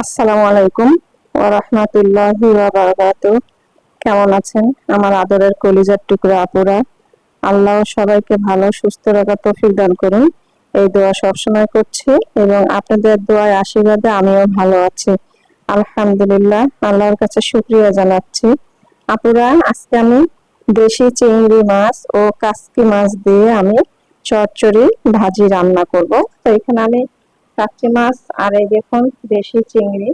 আসসালামু আলাইকুম ওয়া রাহমাতুল্লাহি ওয়া বারাকাতুহু। কেমন আছেন আমার আদরের কলিজার টুকরা আপুরা? আল্লাহ সবাইকে ভালো সুস্থ রাখার তৌফিক দান করুন, এই দোয়া সবসময় করছি এবং আপনাদের দোয়ায় আশীর্বাদে আমিও ভালো আছি আলহামদুলিল্লাহ। আল্লাহর কাছে শুকরিয়া জানাচ্ছি। আপুরা, আজকে আমি দেশি চিংড়ি মাছ ও কাসকি মাছ দিয়ে আমি চচ্চড়ি ভাজি রান্না করব। তো এখানে আমি কাচ্চি মাছ আর এই দেখুন দেশি চিংড়ি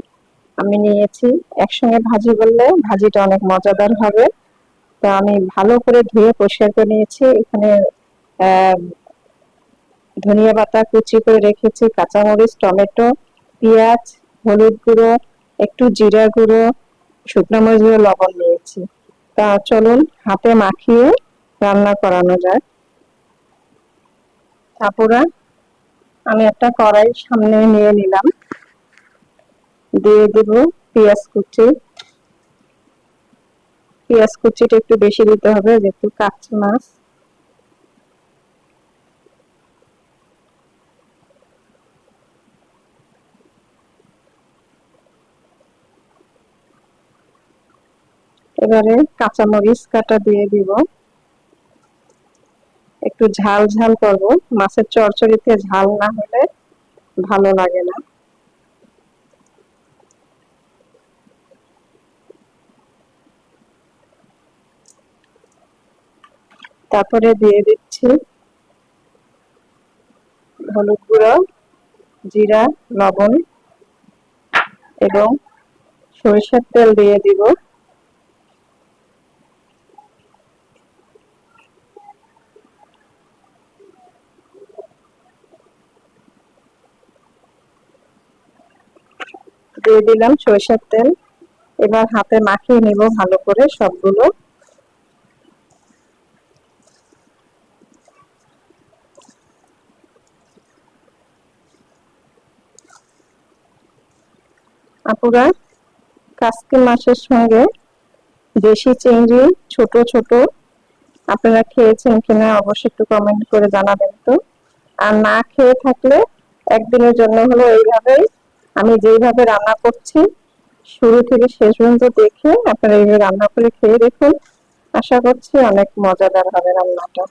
আমি নিয়েছি। একসঙ্গে ভাজি করলে ভাজিটা অনেক মজাদার হবে। তো আমি ভালো করে ধুয়ে পরিষ্কার করে নিয়েছি। এখানে আহ ধনিয়া পাতা কুচি করে রেখেছি, কাঁচামরিচ, টমেটো, পেঁয়াজ, হলুদ গুঁড়ো, একটু জিরা গুঁড়ো, শুকনো মরিচ গুঁড়ো, লবণ নিয়েছি। তা চলুন হাতে মাখিয়ে রান্না করানো যায়। আপুরা, আমি একটা কড়াই সামনে নিয়ে নিলাম, দিয়ে দেব পেঁয়াজ কুচি। পেঁয়াজ কুচিটা একটু বেশি দিতে হবে যেহেতু কাচ্চি মাছ। এবারে কাঁচামরিচ কাটা দিয়ে দিব। একটু ঝাল ঝাল করব, মাছের চচ্চড়িতে ঝাল না হলে ভালো লাগে না। তারপরে দিয়ে দিচ্ছি হলুদ গুঁড়ো, জিরা, লবণ এবং সরিষার তেল দিয়ে দিব। দিয়ে দিলাম সরিষার তেল। এবার হাতে মাখিয়ে নিব ভালো করে সবগুলো। আপুরা, কাসকি মাছের সঙ্গে দেশি চিংড়ি ছোট ছোট আপনারা খেয়েছেন কিনা অবশ্যই একটু কমেন্ট করে জানাবেন তো। আর না খেয়ে থাকলে একদিনের জন্য হলো এইভাবেই আমি যেইভাবে রান্না করছি শুরু থেকে শেষ পর্যন্ত দেখে আপনারা এইভাবে রান্না করে খেয়ে দেখুন। আশা করছি অনেক মজাদার হবে রান্নাটা।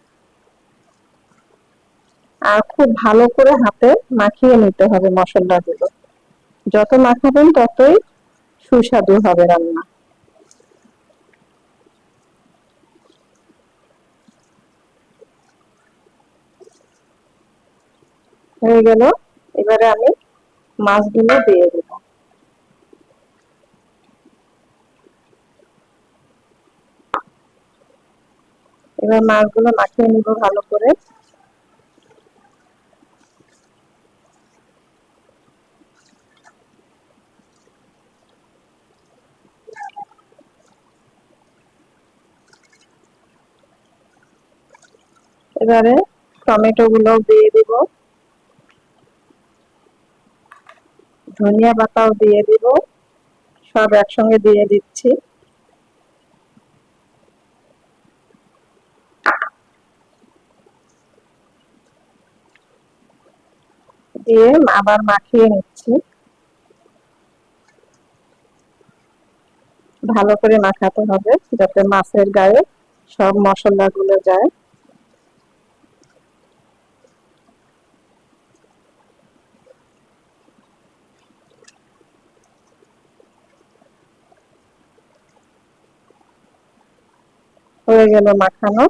আর খুব ভালো করে হাতে মাখিয়ে নিতে হবে মশলাগুলো। যত মাখাবেন ততই সুস্বাদু হবে রান্না। হয়ে গেল। এবারে আমি মাছগুলো দিয়ে দেব। এবার মাছগুলো মাখিয়ে নিব ভালো করে। এবারে টমেটো গুলো দিয়ে দিব, ধনিয়া পাতাও দিয়ে দিব, সব একসঙ্গে দিয়ে দিচ্ছি। দিয়ে আবার মাখিয়ে নিচ্ছি। ভালো করে মাখাতে হবে যাতে মাছের গায়ে সব মশলাগুলো যায়। হয়ে গেল মাখানো।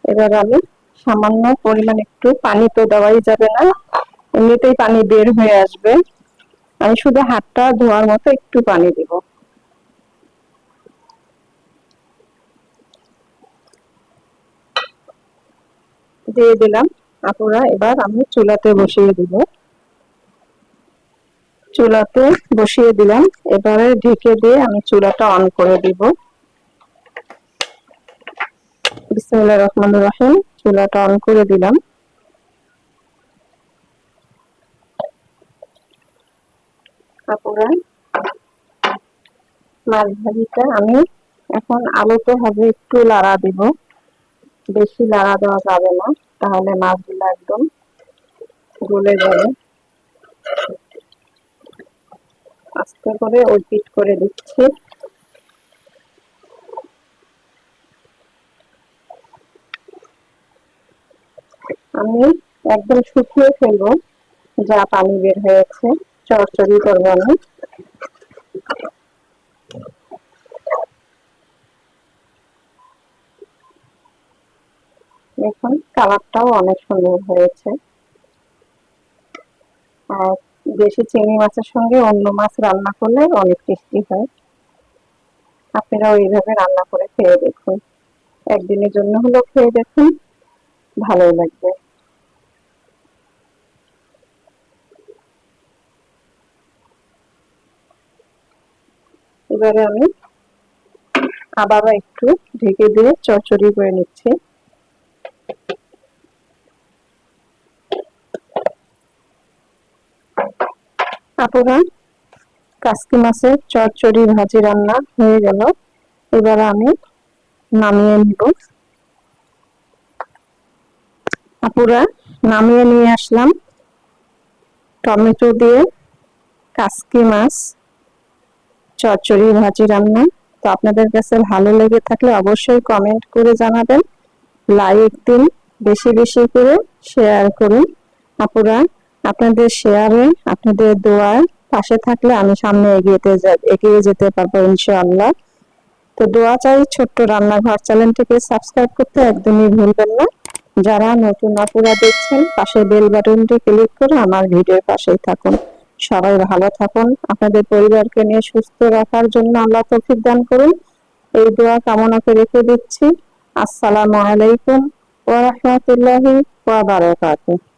এবার আমি সামান্য পরিমাণ একটু পানি, তো দেওয়াই যাবে না, এমনিতেই পানি বের হয়ে আসবে, আমি শুধু হাতটা ধোয়ার মতো একটু পানি দিব। দিয়ে দিলাম। আপুরা, এবার আমি চুলাতে বসিয়ে দিব। চুলাতে বসিয়ে দিলাম। এবারে ঢেকে দিয়ে আমি চুলাটা অন করে দিব। বিসমিল্লাহির রহমানির রহিম। চুলাটা অন করে দিলাম। আপুরা, মাছ ভাজিটা আমি এখন আলুতে হবে একটু লাড়া দিব, বেশি লাড়া দেওয়া যাবে না, তাহলে মাছগুলো একদম গলে যাবে। আস্তে করে পিট করে দিচ্ছি। আমি একদম শুকিয়ে ফেলবো, যা পানি বের হয়েছে। চড়চড়ি করবো আমি। দেখুন কালারটাও অনেক সুন্দর হয়েছে। আর দেশি চিংড়ি মাছের সঙ্গে অন্য মাছ রান্না করলে অনেক টেস্টি হয়। আপনারাও এইভাবে রান্না করে খেয়ে দেখুন। একদিনের জন্য হলেও খেয়ে দেখুন, ভালোই লাগবে। এবারে আমি আবারও একটু ঢেকে দিয়ে চড়চড়ি করে নিচ্ছি। আপুরা, কাসকি মাছের চচ্চড়ি ভাজি রান্না হয়ে গেল। এবার আমি নামিয়ে নিব। আপুরা, নামিয়ে নিয়ে আসলাম টমেটো দিয়ে কাসকি মাছ চচ্চড়ি ভাজি রান্না। তো আপনাদের কাছে ভালো লেগে থাকলে অবশ্যই কমেন্ট করে জানাবেন, লাইক দিন, বেশি বেশি করে শেয়ার করুন। আপুরা, আপনাদের শেয়ারে, আপনাদের দোয়ার পাশে থাকলে আমি সামনে এগিয়ে যেতে পারবো ইনশাআল্লাহ। তো দোয়া চাই। ছোট্ট রান্নাঘর চ্যানেলটিকে সাবস্ক্রাইব করতে একদমই ভুলবেন না। যারা নতুন আপুরা দেখছেন, পাশে বেল বাটনটি ক্লিক করে আমার ভিডিওর পাশেই থাকুন। সবাই ভালো থাকুন। আপনাদের পরিবারকে নিয়ে সুস্থ রাখার জন্য আল্লাহ তৌফিক দান করুন, এই দোয়া কামনা করে রেখে দিচ্ছি। আসসালামু আলাইকুম ওয়া রাহমাতুল্লাহি ওয়া বারাকাতুহু।